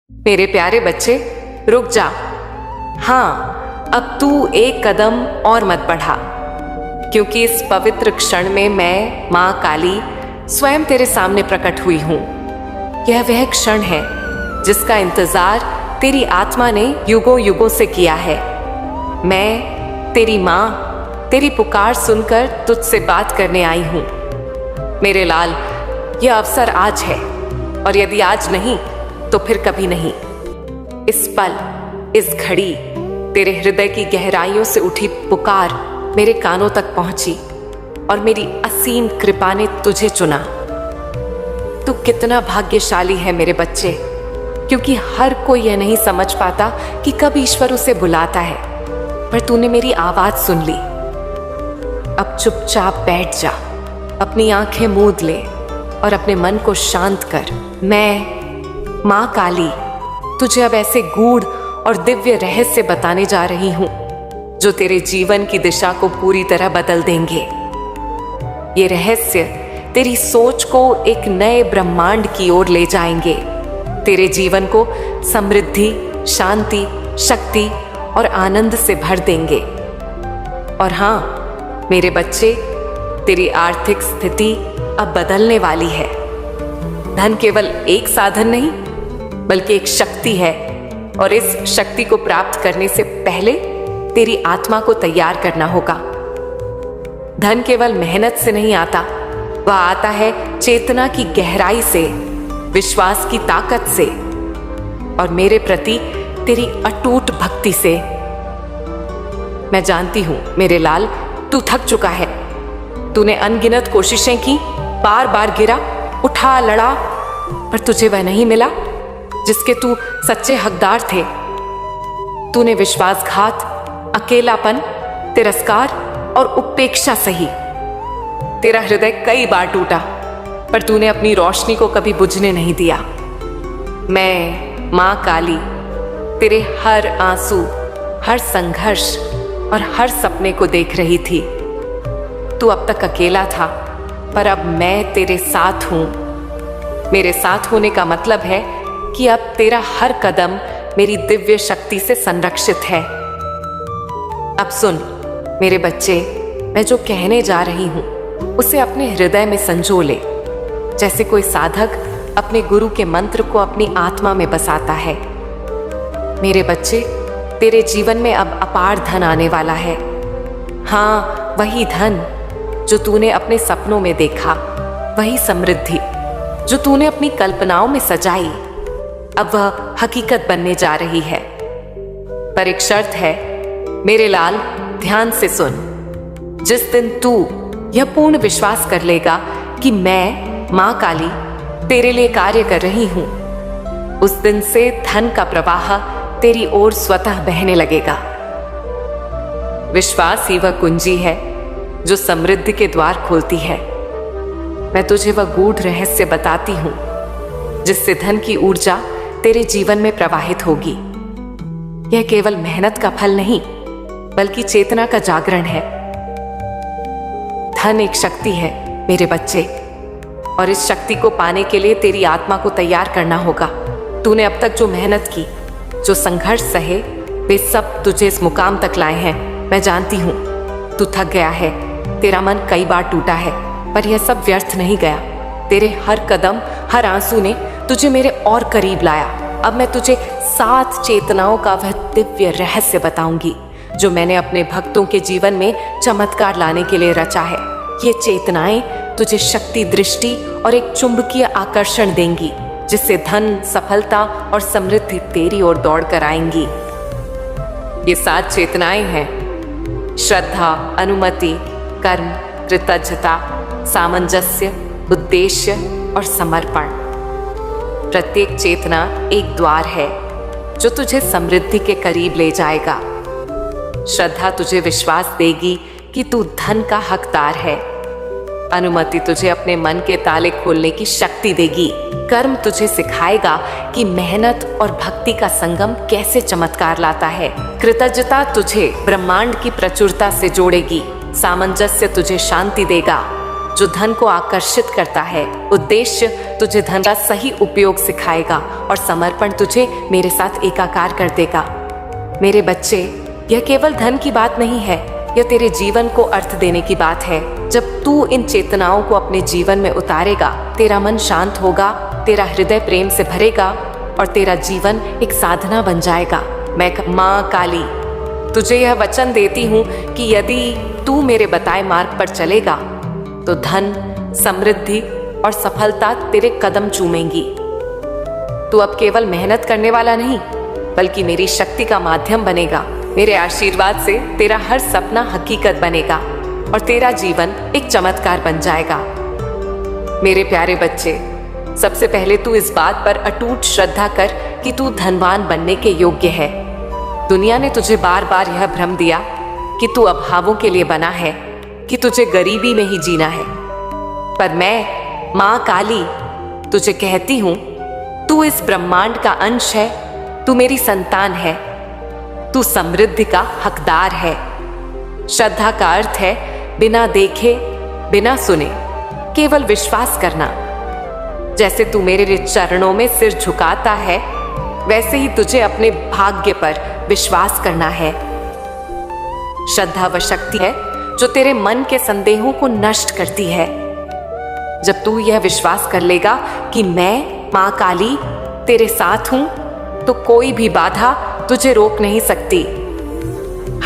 मेरे प्यारे बच्चे, रुक जा। हाँ, अब तू एक कदम और मत बढ़ा, क्योंकि इस पवित्र क्षण में मैं माँ काली स्वयं तेरे सामने प्रकट हुई हूँ। यह वह क्षण है जिसका इंतजार तेरी आत्मा ने युगों युगों से किया है। मैं तेरी माँ तेरी पुकार सुनकर तुझसे बात करने आई हूँ। मेरे लाल, यह अवसर आज है, और यदि आज नहीं तो फिर कभी नहीं। इस पल, इस घड़ी तेरे हृदय की गहराइयों से उठी पुकार मेरे कानों तक पहुंची, और मेरी असीम कृपा ने तुझे चुना। तू कितना भाग्यशाली है मेरे बच्चे, क्योंकि हर कोई यह नहीं समझ पाता कि कब ईश्वर उसे बुलाता है, पर तूने मेरी आवाज सुन ली। अब चुपचाप बैठ जा, अपनी आंखें मूंद ले और अपने मन को शांत कर। मैं माँ काली तुझे अब ऐसे गूढ़ और दिव्य रहस्य बताने जा रही हूं जो तेरे जीवन की दिशा को पूरी तरह बदल देंगे। ये रहस्य तेरी सोच को एक नए ब्रह्मांड की ओर ले जाएंगे, तेरे जीवन को समृद्धि, शांति, शक्ति और आनंद से भर देंगे। और हाँ मेरे बच्चे, तेरी आर्थिक स्थिति अब बदलने वाली है। धन केवल एक साधन नहीं, बल्कि एक शक्ति है, और इस शक्ति को प्राप्त करने से पहले तेरी आत्मा को तैयार करना होगा। धन केवल मेहनत से नहीं आता, वह आता है चेतना की गहराई से, विश्वास की ताकत से, और मेरे प्रति तेरी अटूट भक्ति से। मैं जानती हूं मेरे लाल, तू थक चुका है। तूने अनगिनत कोशिशें की, बार बार गिरा, उठा, लड़ा, पर तुझे वह नहीं मिला जिसके तू सच्चे हकदार थे। तूने विश्वासघात, अकेलापन, तिरस्कार और उपेक्षा सही। तेरा हृदय कई बार टूटा, पर तूने अपनी रोशनी को कभी बुझने नहीं दिया। मैं माँ काली तेरे हर आंसू, हर संघर्ष और हर सपने को देख रही थी। तू अब तक अकेला था, पर अब मैं तेरे साथ हूं। मेरे साथ होने का मतलब है कि अब तेरा हर कदम मेरी दिव्य शक्ति से संरक्षित है। अब सुन मेरे बच्चे, मैं जो कहने जा रही हूं उसे अपने हृदय में संजो ले, जैसे कोई साधक अपने गुरु के मंत्र को अपनी आत्मा में बसाता है। मेरे बच्चे, तेरे जीवन में अब अपार धन आने वाला है। हाँ, वही धन जो तूने अपने सपनों में देखा, वही समृद्धि जो तूने अपनी कल्पनाओं में सजाई, अब वह हकीकत बनने जा रही है। पर एक शर्त है मेरे लाल, ध्यान से सुन। जिस दिन तू यह पूर्ण विश्वास कर लेगा कि मैं माँ काली तेरे लिए कार्य कर रही हूं, उस दिन से धन का प्रवाह तेरी ओर स्वतः बहने लगेगा। विश्वास ही वह कुंजी है जो समृद्धि के द्वार खोलती है। मैं तुझे वह गूढ़ रहस्य बताती हूं जिससे धन की ऊर्जा तेरे जीवन में प्रवाहित होगी। यह केवल मेहनत का फल नहीं, बल्कि चेतना का जागरण है। धन एक शक्ति है मेरे बच्चे, और इस शक्ति को पाने के लिए तेरी आत्मा को तैयार करना होगा। तूने अब तक जो मेहनत की, जो संघर्ष सहे, वे सब तुझे इस मुकाम तक लाए हैं। मैं जानती हूं तू थक गया है, तेरा मन कई बार टूटा है, पर यह सब व्यर्थ नहीं गया। तेरे हर कदम, हर आंसू ने तुझे मेरे और करीब लाया। अब मैं तुझे 7 चेतनाओं का वह दिव्य रहस्य बताऊंगी जो मैंने अपने भक्तों के जीवन में चमत्कार लाने के लिए रचा है। ये चेतनाएं तुझे शक्ति, दृष्टि और एक चुंबकीय आकर्षण देंगी, जिससे धन, सफलता और समृद्धि तेरी ओर दौड़ कर आएंगी। ये 7 चेतनाएं हैं: श्रद्धा, अनुमति, कर्म, कृतज्ञता, सामंजस्य, उद्देश्य और समर्पण। प्रत्येक चेतना एक द्वार है जो तुझे समृद्धि के करीब ले जाएगा। श्रद्धा तुझे विश्वास देगी कि तू धन का हकदार है। अनुमति तुझे अपने मन के ताले खोलने की शक्ति देगी। कर्म तुझे सिखाएगा कि मेहनत और भक्ति का संगम कैसे चमत्कार लाता है। कृतज्ञता तुझे ब्रह्मांड की प्रचुरता से जोड़ेगी। सामंजस्य तुझे शांति देगा जो धन को आकर्षित करता है। उद्देश्य तुझे धन का सही उपयोग सिखाएगा और समर्पण तुझे मेरे साथ एकाकार कर देगा। मेरे बच्चे, यह केवल धन की बात नहीं है, यह तेरे जीवन को अर्थ देने की बात है। जब तू इन चेतनाओं को अपने जीवन में उतारेगा, तेरा मन शांत होगा, तेरा हृदय प्रेम से भरेगा और तेरा जीवन एक साधना बन जाएगा। मैं माँ काली तुझे यह वचन देती हूँ कि यदि तू मेरे बताए मार्ग पर चलेगा तो धन, समृद्धि और सफलता तेरे कदम चूमेंगी। तू अब केवल मेहनत करने वाला नहीं, बल्कि मेरी शक्ति का माध्यम बनेगा। मेरे आशीर्वाद से तेरा हर सपना हकीकत बनेगा और तेरा जीवन एक चमत्कार बन जाएगा। मेरे प्यारे बच्चे, सबसे पहले तू इस बात पर अटूट श्रद्धा कर कि तू धनवान बनने के योग्य है। दुनिया ने तुझे बार बार यह भ्रम दिया कि तू अभावों के लिए बना है, कि तुझे गरीबी में ही जीना है। पर मैं माँ काली तुझे कहती हूँ, तू इस ब्रह्मांड का अंश है, तू मेरी संतान है, तू समृद्धि का हकदार है। श्रद्धा का अर्थ है बिना देखे, बिना सुने, केवल विश्वास करना। जैसे तू मेरे चरणों में सिर झुकाता है, वैसे ही तुझे अपने भाग्य पर विश्वास करना है। श्रद्धा वह शक्ति है जो तेरे मन के संदेहों को नष्ट करती है। जब तू यह विश्वास कर लेगा कि मैं माँ काली तेरे साथ हूं, तो कोई भी बाधा तुझे रोक नहीं सकती।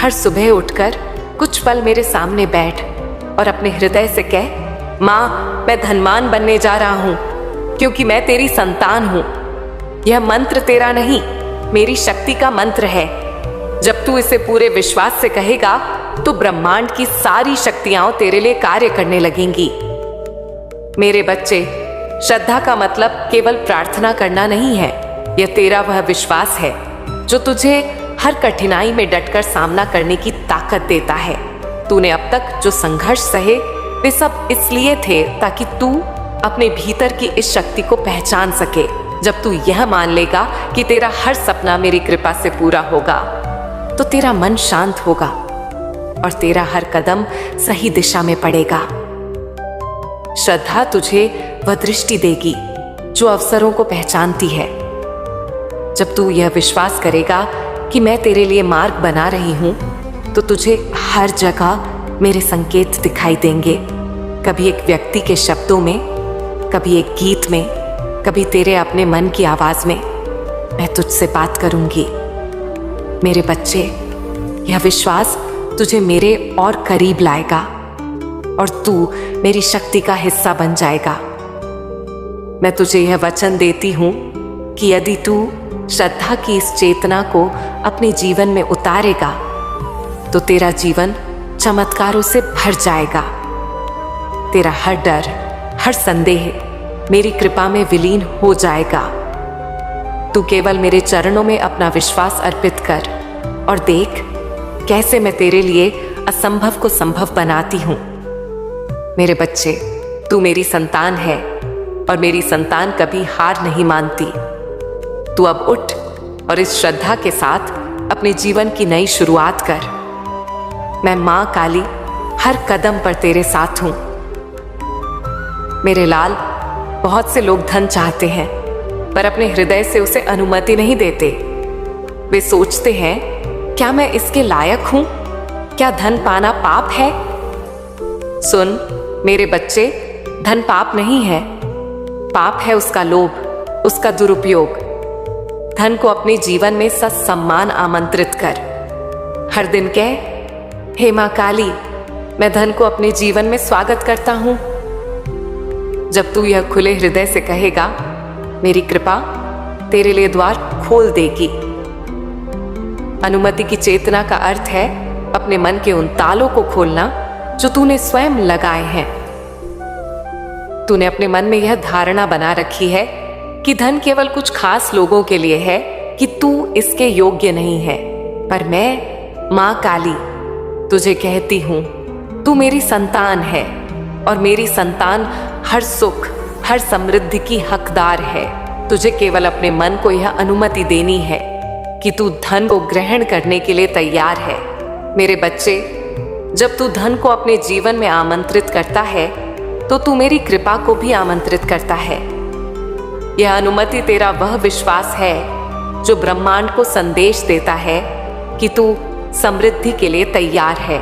हर सुबह उठकर कुछ पल मेरे सामने बैठ और अपने हृदय से कह, माँ मैं धनवान बनने जा रहा हूं क्योंकि मैं तेरी संतान हूं। यह मंत्र तेरा नहीं, मेरी शक्ति का मंत्र है। जब तू इसे पूरे विश्वास से कहेगा तो ब्रह्मांड की सारी शक्तियां तेरे लिए कार्य करने लगेंगी। मेरे बच्चे, श्रद्धा का मतलब केवल प्रार्थना करना नहीं है, यह तेरा वह विश्वास है जो तुझे हर कठिनाई में डटकर सामना करने की ताकत देता है। तूने अब तक जो संघर्ष सहे वे सब इसलिए थे ताकि तू अपने भीतर की इस शक्ति को पहचान सके। जब तू यह मान लेगा कि तेरा हर सपना मेरी कृपा से पूरा होगा, तो तेरा मन शांत होगा और तेरा हर कदम सही दिशा में पड़ेगा। श्रद्धा तुझे वह दृष्टि देगी जो अवसरों को पहचानती है। जब तू यह विश्वास करेगा कि मैं तेरे लिए मार्ग बना रही हूं, तो तुझे हर जगह मेरे संकेत दिखाई देंगे। कभी एक व्यक्ति के शब्दों में, कभी एक गीत में, कभी तेरे अपने मन की आवाज में मैं तुझसे बात करूंगी। मेरे बच्चे, यह विश्वास तुझे मेरे और करीब लाएगा और तू मेरी शक्ति का हिस्सा बन जाएगा। मैं तुझे यह वचन देती हूं कि यदि तू श्रद्धा की इस चेतना को अपने जीवन में उतारेगा, तो तेरा जीवन चमत्कारों से भर जाएगा। तेरा हर डर, हर संदेह मेरी कृपा में विलीन हो जाएगा। तू केवल मेरे चरणों में अपना विश्वास अर्पित कर और देख कैसे मैं तेरे लिए असंभव को संभव बनाती हूं। मेरे बच्चे, तू मेरी संतान है और मेरी संतान कभी हार नहीं मानती। तू अब उठ और इस श्रद्धा के साथ अपने जीवन की नई शुरुआत कर। मैं माँ काली हर कदम पर तेरे साथ हूं। मेरे लाल, बहुत से लोग धन चाहते हैं पर अपने हृदय से उसे अनुमति नहीं देते। वे सोचते हैं, क्या मैं इसके लायक हूं? क्या धन पाना पाप है? सुन मेरे बच्चे, धन पाप नहीं है। पाप है उसका लोभ, उसका दुरुपयोग। धन को अपने जीवन में सत्सम्मान आमंत्रित कर। हर दिन कह, हे माँ काली, मैं धन को अपने जीवन में स्वागत करता हूं। जब तू यह खुले हृदय से कहेगा, मेरी कृपा तेरे लिए द्वार खोल देगी। अनुमति की चेतना का अर्थ है अपने मन के उन तालों को खोलना जो तूने स्वयं लगाए हैं। तूने अपने मन में यह धारणा बना रखी है कि धन केवल कुछ खास लोगों के लिए है, कि तू इसके योग्य नहीं है। पर मैं माँ काली तुझे कहती हूं, तू मेरी संतान है और मेरी संतान हर सुख, हर समृद्धि की हकदार है। तुझे केवल अपने मन को यह अनुमति देनी है कि तू धन को ग्रहण करने के लिए तैयार है। मेरे बच्चे, जब तू धन को अपने जीवन में आमंत्रित करता है, तो तू मेरी कृपा को भी आमंत्रित करता है। यह अनुमति तेरा वह विश्वास है जो ब्रह्मांड को संदेश देता है कि तू समृद्धि के लिए तैयार है।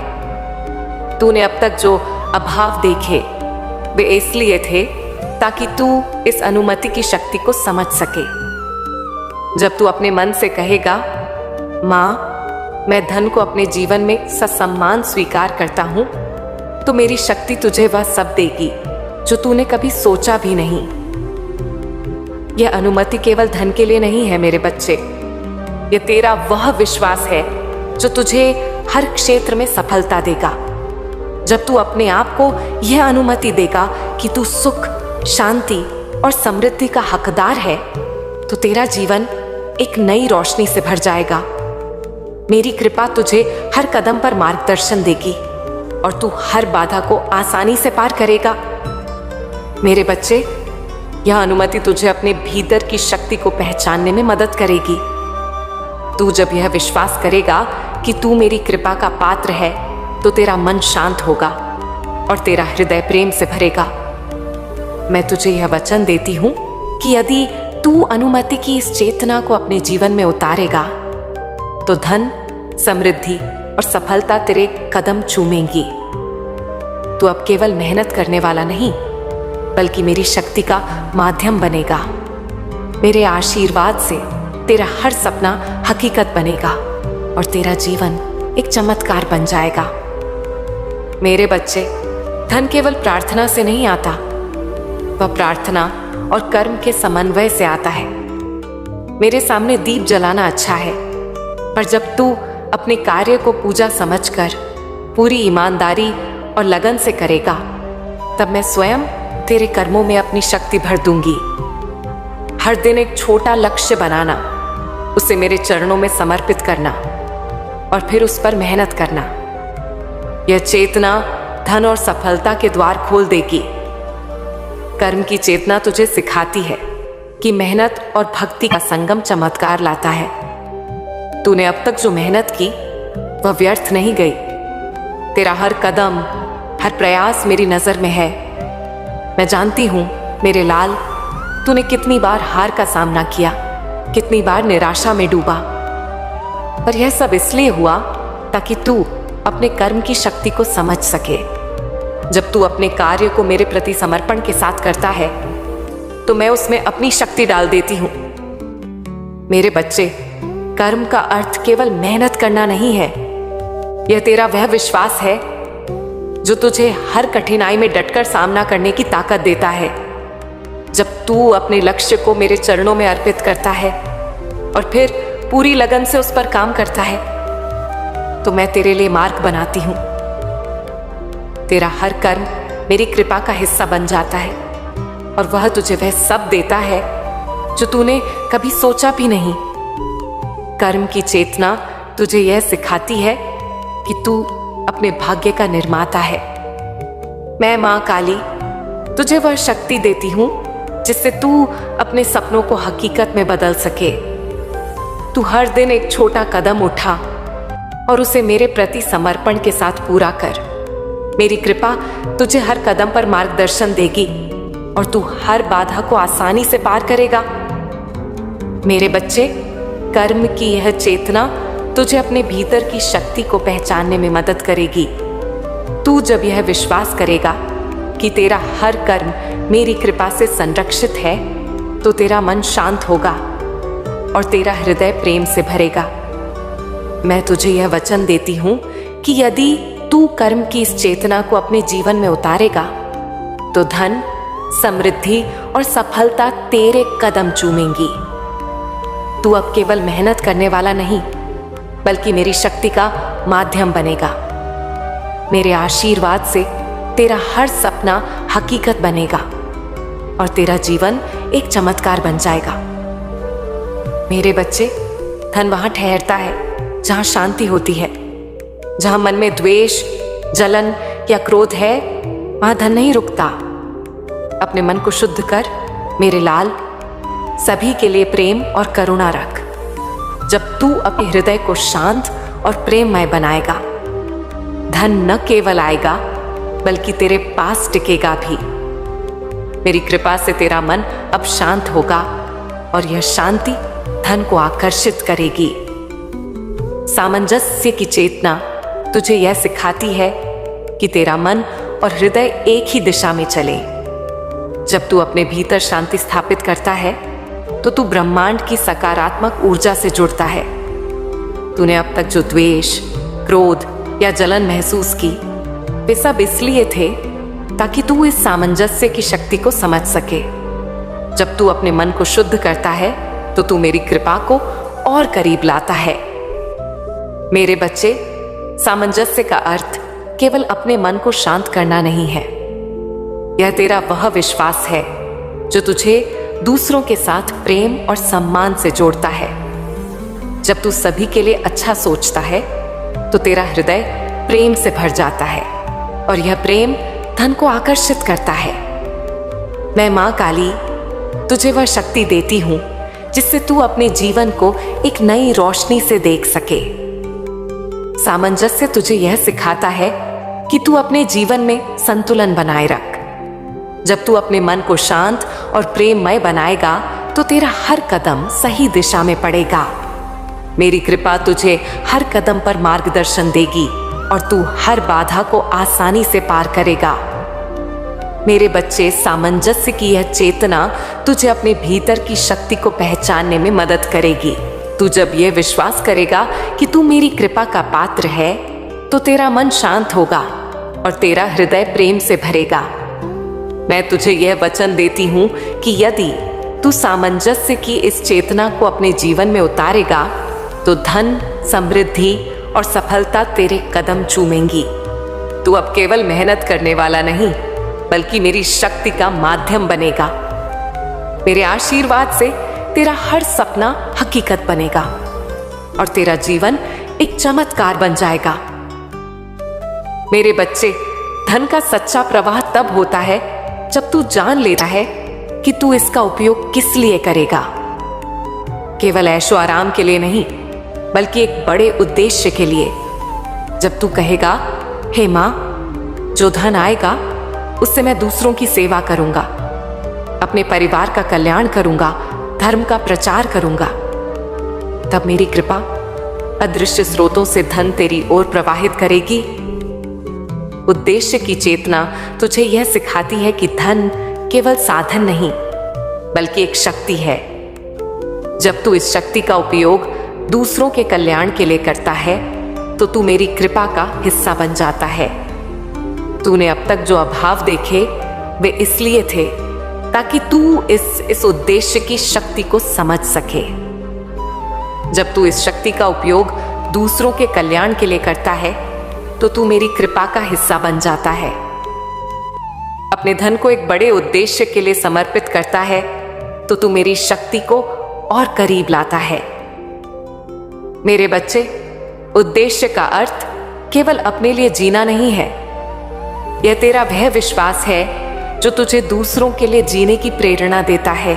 तूने अब तक जो अभाव देखे वे इसलिए थे ताकि तू इस अनुमति की शक्ति को समझ सके। जब तू अपने मन से कहेगा, माँ मैं धन को अपने जीवन में ससम्मान स्वीकार करता हूं, तो मेरी शक्ति तुझे वह सब देगी जो तूने कभी सोचा भी नहीं। यह अनुमति केवल धन के लिए नहीं है मेरे बच्चे, यह तेरा वह विश्वास है जो तुझे हर क्षेत्र में सफलता देगा। जब तू अपने आप को यह अनुमति देगा कि तू सुख, शांति और समृद्धि का हकदार है, तो तेरा जीवन एक नई रोशनी से भर जाएगा। मेरी कृपा तुझे हर कदम पर मार्गदर्शन देगी और तू हर बाधा को आसानी से पार करेगा। मेरे बच्चे, यह अनुमति तुझे अपने भीतर की शक्ति को पहचानने में मदद करेगी। तू जब यह विश्वास करेगा कि तू मेरी कृपा का पात्र है, तो तेरा मन शांत होगा और तेरा हृदय प्रेम से भरेगा। मैं तुझे यह वचन देती हूं कि यदि तू अनुमति की इस चेतना को अपने जीवन में उतारेगा, तो धन, समृद्धि और सफलता तेरे कदम चूमेंगी। तू अब केवल मेहनत करने वाला नहीं, बल्कि मेरी शक्ति का माध्यम बनेगा। मेरे आशीर्वाद से तेरा हर सपना हकीकत बनेगा और तेरा जीवन एक चमत्कार बन जाएगा। मेरे बच्चे, धन केवल प्रार्थना से नहीं आता, वह प्रार्थना और कर्म के समन्वय से आता है। मेरे सामने दीप जलाना अच्छा है, पर जब तू अपने कार्य को पूजा समझकर पूरी ईमानदारी और लगन से करेगा, तब मैं स्वयं तेरे कर्मों में अपनी शक्ति भर दूंगी। हर दिन एक छोटा लक्ष्य बनाना, उसे मेरे चरणों में समर्पित करना और फिर उस पर मेहनत करना। यह चेतना धन और सफलता के द्वार खोल देगी। कर्म की चेतना तुझे सिखाती है कि मेहनत और भक्ति का संगम चमत्कार लाता है। तूने अब तक जो मेहनत की वह व्यर्थ नहीं गई। तेरा हर कदम, हर प्रयास मेरी नजर में है। मैं जानती हूं मेरे लाल, तूने कितनी बार हार का सामना किया, कितनी बार निराशा में डूबा, पर यह सब इसलिए हुआ ताकि तू अपने कर्म की शक्ति को समझ सके। जब तू अपने कार्य को मेरे प्रति समर्पण के साथ करता है, तो मैं उसमें अपनी शक्ति डाल देती हूं। मेरे बच्चे, कर्म का अर्थ केवल मेहनत करना नहीं है, यह तेरा वह विश्वास है जो तुझे हर कठिनाई में डटकर सामना करने की ताकत देता है। जब तू अपने लक्ष्य को मेरे चरणों में अर्पित करता है और फिर पूरी लगन से उस पर काम करता है, तो मैं तेरे लिए मार्ग बनाती हूं। तेरा हर कर्म मेरी कृपा का हिस्सा बन जाता है और वह तुझे वह सब देता है जो तूने कभी सोचा भी नहीं। कर्म की चेतना तुझे यह सिखाती है कि तू अपने भाग्य का निर्माता है। मैं मां काली तुझे वह शक्ति देती हूं जिससे तू अपने सपनों को हकीकत में बदल सके। तू हर दिन एक छोटा कदम उठा और उसे मेरे प्रति समर्पण के साथ पूरा कर। मेरी कृपा तुझे हर कदम पर मार्गदर्शन देगी और तू हर बाधा को आसानी से पार करेगा। मेरे बच्चे, कर्म की यह चेतना तुझे अपने भीतर की शक्ति को पहचानने में मदद करेगी। तू जब यह विश्वास करेगा कि तेरा हर कर्म मेरी कृपा से संरक्षित है, तो तेरा मन शांत होगा और तेरा हृदय प्रेम से भरेगा। मैं तुझे यह वचन देती हूं कि यदि तू कर्म की इस चेतना को अपने जीवन में उतारेगा, तो धन, समृद्धि और सफलता तेरे कदम चूमेंगी। तू अब केवल मेहनत करने वाला नहीं, बल्कि मेरी शक्ति का माध्यम बनेगा। मेरे आशीर्वाद से तेरा हर सपना हकीकत बनेगा और तेरा जीवन एक चमत्कार बन जाएगा। मेरे बच्चे, धन वहां ठहरता है जहां शांति होती है। जहां मन में द्वेष, जलन या क्रोध है, वहां धन नहीं रुकता। अपने मन को शुद्ध कर मेरे लाल, सभी के लिए प्रेम और करुणा रख। जब तू अपने हृदय को शांत और प्रेममय बनाएगा, धन न केवल आएगा बल्कि तेरे पास टिकेगा भी। मेरी कृपा से तेरा मन अब शांत होगा और यह शांति धन को आकर्षित करेगी। सामंजस्य की चेतना तुझे यह सिखाती है कि तेरा मन और हृदय एक ही दिशा में चले। जब तू अपने भीतर शांति स्थापित करता है तो तू ब्रह्मांड की सकारात्मक ऊर्जा से जुड़ता है। तूने अब तक जो द्वेष, क्रोध या जलन महसूस की, वे सब इसलिए थे ताकि तू इस सामंजस्य की शक्ति को समझ सके। जब तू अपने मन को शुद्ध करता है तो तू मेरी कृपा को और करीब लाता है। मेरे बच्चे, सामंजस्य का अर्थ केवल अपने मन को शांत करना नहीं है। यह तेरा वह विश्वास है जो तुझे दूसरों के साथ प्रेम और सम्मान से जोड़ता है। जब तू सभी के लिए अच्छा सोचता है तो तेरा हृदय प्रेम से भर जाता है और यह प्रेम धन को आकर्षित करता है। मैं मां काली तुझे वह शक्ति देती हूं जिससे तू अपने जीवन को एक नई रोशनी से देख सके। सामंजस्य तुझे यह सिखाता है कि तू अपने जीवन में संतुलन बनाए रख। जब तू अपने मन को शांत और प्रेममय बनाएगा तो तेरा हर कदम सही दिशा में पड़ेगा। मेरी कृपा तुझे हर कदम पर मार्गदर्शन देगी और तू हर बाधा को आसानी से पार करेगा। मेरे बच्चे, सामंजस्य की यह चेतना तुझे अपने भीतर की शक्ति को पहचानने में मदद करेगी। तू जब यह विश्वास करेगा कि तू मेरी कृपा का पात्र है तो तेरा मन शांत होगा और तेरा हृदय प्रेम से भरेगा। मैं तुझे यह वचन देती हूं कि यदि तू सामंजस्य की इस चेतना को अपने जीवन में उतारेगा तो धन, समृद्धि और सफलता तेरे कदम चूमेंगी। तू अब केवल मेहनत करने वाला नहीं बल्कि मेरी शक्ति का माध्यम बनेगा। मेरे आशीर्वाद से तेरा हर सपना हकीकत बनेगा और तेरा जीवन एक चमत्कार बन जाएगा। मेरे बच्चे, धन का सच्चा प्रवाह तब होता है जब तू जान लेता है कि तू इसका उपयोग किस लिए करेगा। केवल ऐशो आराम के लिए नहीं बल्कि एक बड़े उद्देश्य के लिए। जब तू कहेगा, हे मां, जो धन आएगा उससे मैं दूसरों की सेवा करूंगा, अपने परिवार का कल्याण करूंगा, धर्म का प्रचार करूंगा, तब मेरी कृपा अदृश्य स्रोतों से धन तेरी ओर प्रवाहित करेगी। उद्देश्य की चेतना तुझे यह सिखाती है कि धन केवल साधन नहीं बल्कि एक शक्ति है। जब तू इस शक्ति का उपयोग दूसरों के कल्याण के लिए करता है तो तू मेरी कृपा का हिस्सा बन जाता है। तूने अब तक जो अभाव देखे वे इसलिए थे ताकि तू इस उद्देश्य की शक्ति को समझ सके। जब तू इस शक्ति का उपयोग दूसरों के कल्याण के लिए करता है तो तू मेरी कृपा का हिस्सा बन जाता है। अपने धन को एक बड़े उद्देश्य के लिए समर्पित करता है तो तू मेरी शक्ति को और करीब लाता है। मेरे बच्चे, उद्देश्य का अर्थ केवल अपने लिए जीना नहीं है। यह तेरा वह विश्वास है जो तुझे दूसरों के लिए जीने की प्रेरणा देता है।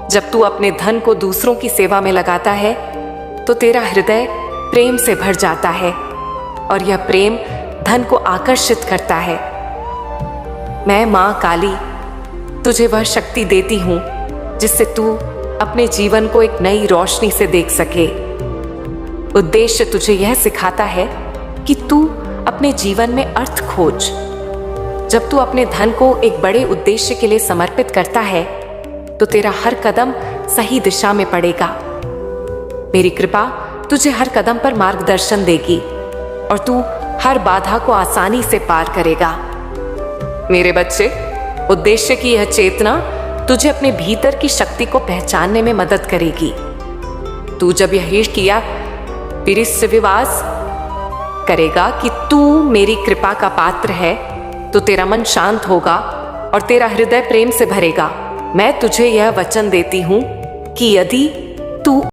जब तू अपने धन को दूसरों की सेवा में लगाता है तो तेरा हृदय प्रेम से भर जाता है और यह प्रेम धन को आकर्षित करता है। मैं मां काली तुझे वह शक्ति देती हूं जिससे तू अपने जीवन को एक नई रोशनी से देख सके। उद्देश्य तुझे यह सिखाता है कि तू अपने जीवन में अर्थ खोज। जब तू अपने धन को एक बड़े उद्देश्य के लिए समर्पित करता है तो तेरा हर कदम सही दिशा में पड़ेगा। मेरी कृपा तुझे हर कदम पर मार्गदर्शन देगी और तू हर बाधा को आसानी से पार करेगा। मेरे बच्चे, उद्देश्य की यह चेतना तुझे अपने भीतर की शक्ति को पहचानने में मदद करेगी। तू जब यह किया फिर इससे विश्वास करेगा कि तू मेरी कृपा का पात्र है तो तेरा मन शांत होगा और तेरा हृदय प्रेम से भरेगा। मैं तुझे यह वचन देती हूं कि यदि तू